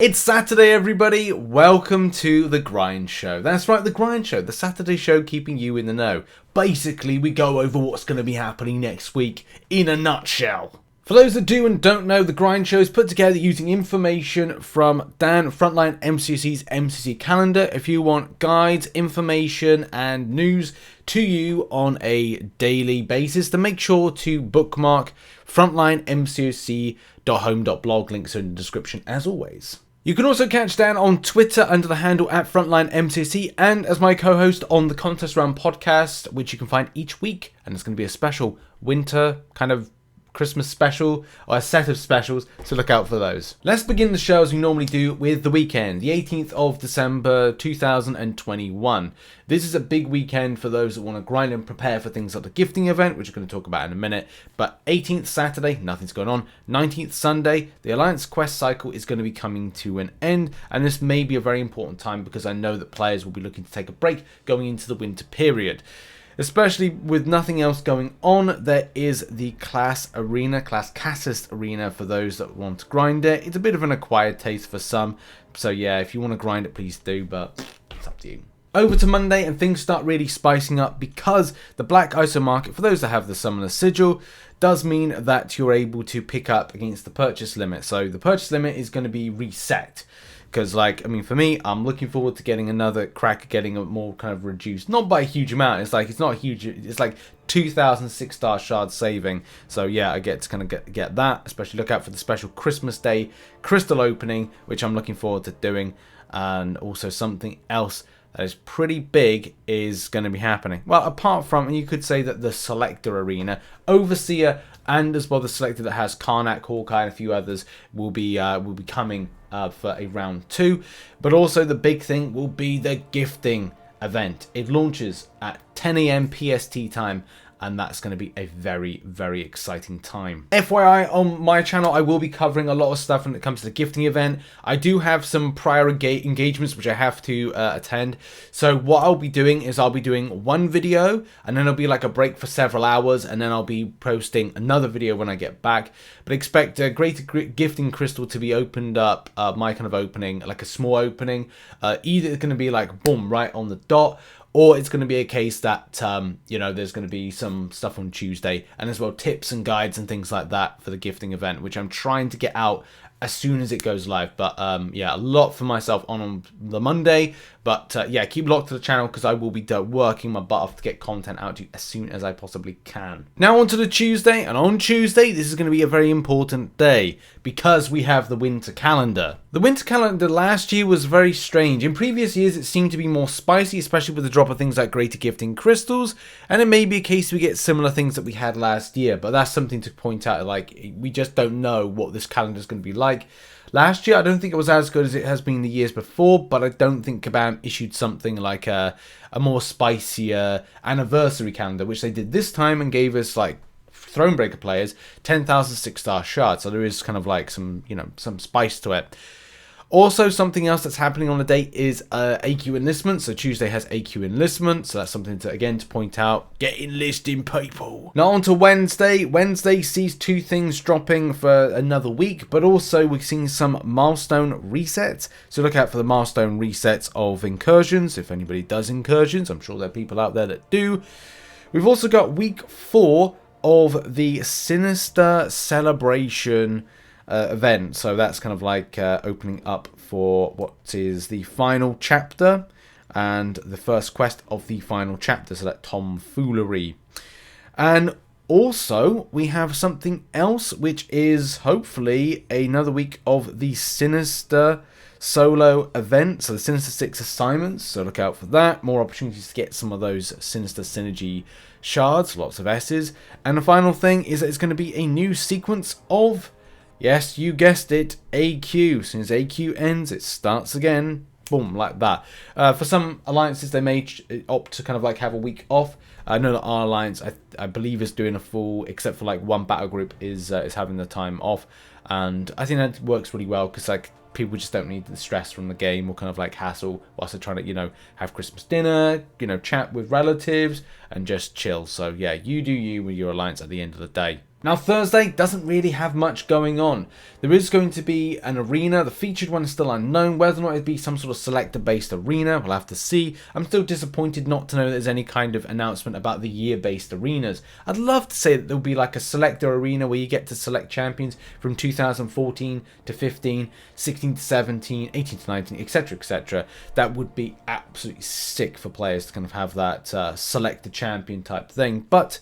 It's Saturday, everybody. Welcome to The Grind Show. That's right, The Grind Show, the Saturday show keeping you in the know. Basically, we go over what's going to be happening next week in a nutshell. For those that do and don't know, The Grind Show is put together using information from Frontline MCOC's MCC calendar. If you want guides, information, and news to you on a daily basis, then make sure to bookmark frontlinemcoc.home.blog. Links are in the description as always. You can also catch Dan on Twitter under the handle at Frontline MCOC and as my co-host on the Contest Round podcast, which you can find each week. And it's going to be a special winter kind of Christmas special, or a set of specials, so look out for those. Let's begin the show as we normally do with the weekend, the 18th of December 2021. This is a big weekend for those that want to grind and prepare for things like the gifting event, which we're going to talk about in a minute. But 18th Saturday, nothing's going on. 19th Sunday, the Alliance quest cycle is going to be coming to an end, and this may be a very important time because I know that players will be looking to take a break going into the winter period. Especially with nothing else going on, there is the Class Casist Arena for those that want to grind it. It's a bit of an acquired taste for some, so yeah, if you want to grind it, please do, but it's up to you. Over to Monday, and things start really spicing up because the Black ISO market, for those that have the Summoner Sigil, does mean that you're able to pick up against the purchase limit. So the purchase limit is going to be reset. Because, for me, I'm looking forward to getting another crack at getting a more kind of reduced. Not by a huge amount. It's not huge. It's like 2,000 6-star shards saving. So, yeah, I get to kind of get that. Especially look out for the special Christmas Day crystal opening, which I'm looking forward to doing. And also something else that is pretty big is going to be happening. Well, apart from, and you could say that the Selector Arena, Overseer, and as well the Selector that has Karnak, Hawkeye, and a few others will be coming for a round 2. But also the big thing will be the gifting event. It launches at 10 AM PST time, and that's going to be a very, very exciting time. FYI, on my channel, I will be covering a lot of stuff when it comes to the gifting event. I do have some prior engagements which I have to attend. So what I'll be doing is I'll be doing one video, and then it'll be like a break for several hours, and then I'll be posting another video when I get back. But expect a greater gifting crystal to be opened up, my kind of opening, like a small opening. Either it's going to be like, boom, right on the dot, or it's going to be a case that, there's going to be some stuff on Tuesday, and as well tips and guides and things like that for the gifting event, which I'm trying to get out as soon as it goes live. But yeah, a lot for myself on the Monday. But yeah, keep locked to the channel because I will be working my butt off to get content out to you as soon as I possibly can. Now on to the Tuesday, and on Tuesday this is going to be a very important day because we have the winter calendar. The winter calendar last year was very strange. In previous years it seemed to be more spicy, especially with the drop of things like greater gifting crystals, and it may be a case we get similar things that we had last year, but that's something to point out. Like, we just don't know what this calendar is going to be like. Last year, I don't think it was as good as it has been the years before, but I don't think Kabam issued something like a more spicier anniversary calendar, which they did this time and gave us, like, Thronebreaker players 10,000 6-star shards. So there is kind of like some, some spice to it. Also, something else that's happening on the day is AQ Enlistment. So Tuesday has AQ Enlistment. So that's something to, again, to point out. Get enlisting, people. Now on to Wednesday. Wednesday sees two things dropping for another week. But also we're seeing some Milestone resets. So look out for the Milestone resets of Incursions. If anybody does Incursions, I'm sure there are people out there that do. We've also got week 4 of the Sinister Celebration event, so that's kind of like opening up for what is the final chapter and the first quest of the final chapter, so that tomfoolery. And also we have something else, which is hopefully another week of the Sinister solo event, so the Sinister 6 assignments, so look out for that. More opportunities to get some of those Sinister synergy shards, lots of S's. And the final thing is that it's going to be a new sequence of, yes, you guessed it, AQ. As soon as AQ ends, it starts again. Boom, like that. For some alliances, they may opt to kind of like have a week off. I know that our alliance, I believe, is doing a full, except for like one battle group is having the time off. And I think that works really well because like people just don't need the stress from the game or kind of like hassle whilst they're trying to, have Christmas dinner, chat with relatives and just chill. So yeah, you do you with your alliance at the end of the day. Now Thursday doesn't really have much going on. There is going to be an arena. The featured one is still unknown. Whether or not it'd be some sort of selector based arena, we'll have to see. I'm still disappointed not to know there's any kind of announcement about the year based arenas. I'd love to say that there'll be like a selector arena where you get to select champions from 2014 to 15, 16 to 17, 18 to 19, etc, etc. That would be absolutely sick for players to kind of have that select a champion type thing. But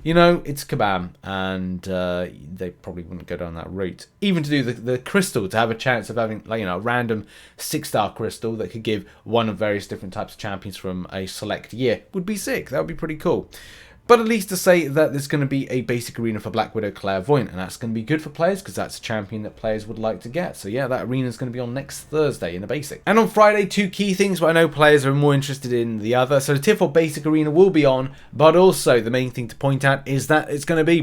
you know, it's Kabam, and they probably wouldn't go down that route. Even to do the crystal, to have a chance of having, like, you know, a random 6-star crystal that could give one of various different types of champions from a select year would be sick. That would be pretty cool. But at least to say that there's going to be a basic arena for Black Widow Clairvoyant, and that's going to be good for players because that's a champion that players would like to get. So yeah, that arena is going to be on next Thursday in a basic. And on Friday, 2 key things where I know players are more interested in the other. So the Tier 4 basic arena will be on, but also the main thing to point out is that it's going to be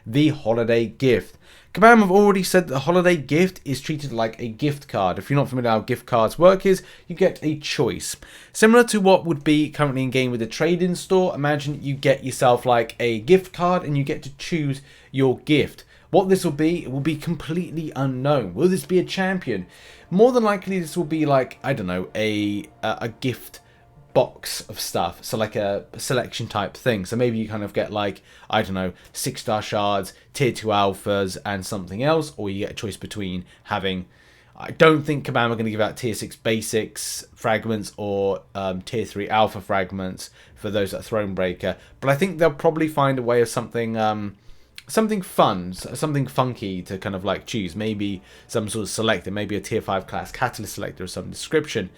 the holiday gift. Kabam have already said that the holiday gift is treated like a gift card. If you're not familiar with how gift cards work, is you get a choice. Similar to what would be currently in game with the trade-in store, imagine you get yourself like a gift card and you get to choose your gift. What this will be, it will be completely unknown. Will this be a champion? More than likely this will be like, I don't know, a gift box of stuff, so like a selection type thing. So maybe you kind of get like, I don't know, 6-star shards, tier 2 alphas and something else, or you get a choice between having, I don't think Kabam are going to give out tier 6 basics fragments or tier 3 alpha fragments for those at Thronebreaker, but I think they'll probably find a way of something something fun, something funky to kind of like choose. Maybe some sort of selector, maybe a tier 5 class catalyst selector of some description.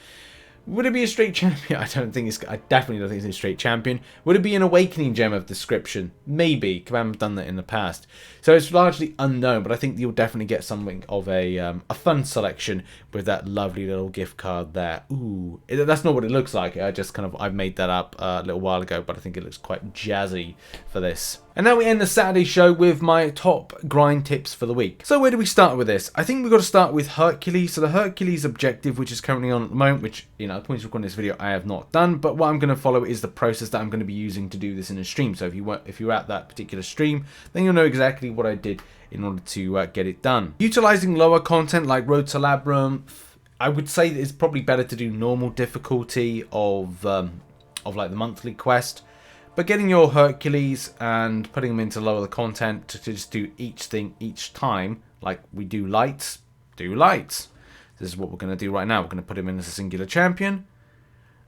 Would it be a straight champion? I definitely don't think it's a straight champion. Would it be an awakening gem of description? Maybe. Kabam have done that in the past. So it's largely unknown, but I think you'll definitely get something of a fun selection with that lovely little gift card there. Ooh, that's not what it looks like. I've made that up a little while ago, but I think it looks quite jazzy for this. And now we end the Saturday show with my top grind tips for the week. So where do we start with this? I think we've got to start with Hercules. So the Hercules objective, which is currently on at the moment, which, you know, at the point of recording this video, I have not done. But what I'm going to follow is the process that I'm going to be using to do this in a stream. So if you're at that particular stream, then you'll know exactly what I did in order to get it done. Utilizing lower content like Road to Labyrinth, I would say that it's probably better to do normal difficulty of like the monthly quest. But getting your Hercules and putting them into lower the content to just do each thing each time, like we do lights, do lights. This is what we're going to do right now. We're going to put him in as a singular champion.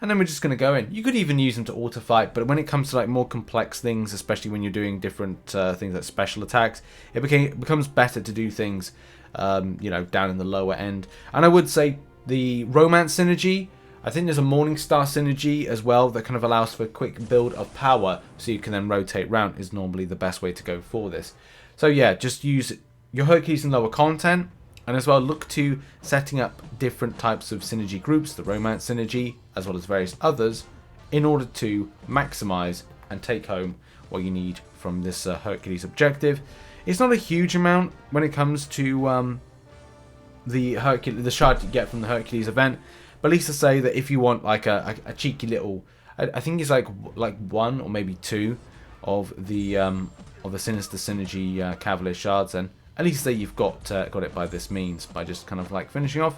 And then we're just going to go in. You could even use them to auto-fight, but when it comes to like more complex things, especially when you're doing different things like special attacks, it becomes better to do things, you know, down in the lower end. And I would say the romance synergy, I think there's a Morningstar synergy as well that kind of allows for a quick build of power, so you can then rotate round, is normally the best way to go for this. So yeah, just use your Hercules in lower content, and as well look to setting up different types of synergy groups, the romance synergy, as well as various others, in order to maximize and take home what you need from this Hercules objective. It's not a huge amount when it comes to the shard you get from the Hercules event. But at least to say that if you want like a cheeky little, I think it's like 1 or maybe 2 of the Sinister Synergy Cavalier shards, then at least say you've got it by this means, by just kind of like finishing off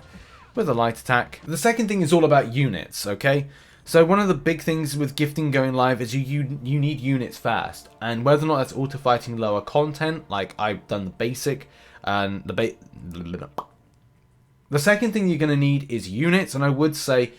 with a light attack. The second thing is all about units, okay? So one of the big things with gifting going live is you need units fast, and whether or not that's auto fighting lower content, like I've done the basic and the second thing you're going to need is units, and I would say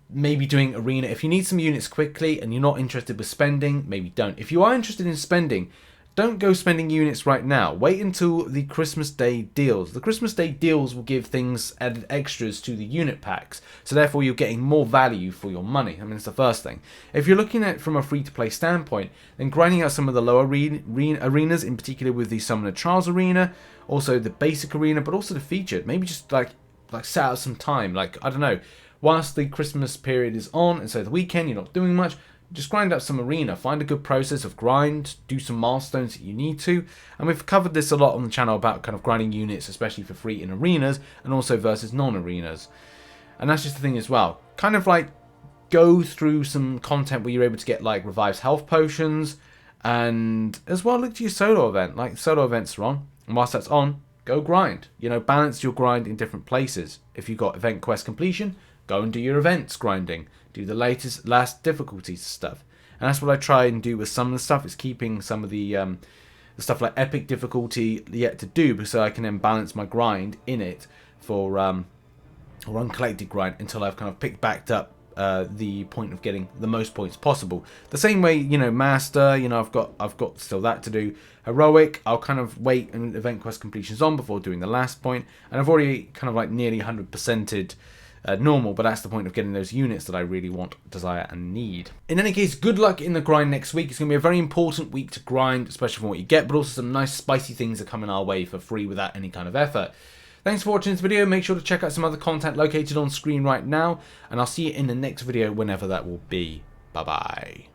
maybe doing arena. If you need some units quickly and you're not interested with spending, maybe don't. If you are interested in spending, don't go spending units right now. Wait until the Christmas Day deals. The Christmas Day deals will give things added extras to the unit packs, so therefore you're getting more value for your money. I mean, it's the first thing. If you're looking at it from a free-to-play standpoint, then grinding out some of the lower arenas, in particular with the Summoner Trials arena, also the basic arena, but also the featured, maybe just like set out some time, like, I don't know, whilst the Christmas period is on, and so the weekend you're not doing much, just grind up some arena, find a good process of grind, do some milestones that you need to, and we've covered this a lot on the channel about kind of grinding units, especially for free in arenas, and also versus non-arenas. And that's just the thing as well, kind of like go through some content where you're able to get like revives health potions, And as well, look to your solo event. Like, solo events are on, and whilst that's on, go grind. You know, balance your grind in different places. If you've got event quest completion, go and do your events grinding. Do the last difficulties stuff. And that's what I try and do with some of the stuff, is keeping some of the stuff like epic difficulty yet to do, because so I can then balance my grind in it for or uncollected grind until I've kind of picked back up the point of getting the most points possible. The same way, you know, master, you know, I've got still that to do. Heroic, I'll kind of wait and event quest completion's on before doing the last point, and I've already kind of like nearly 100%ed normal, but that's the point of getting those units that I really want, desire, and need. In any case, good luck in the grind next week. It's going to be a very important week to grind, especially from what you get, but also some nice spicy things are coming our way for free without any kind of effort. Thanks for watching this video. Make sure to check out some other content located on screen right now, and I'll see you in the next video whenever that will be. Bye bye.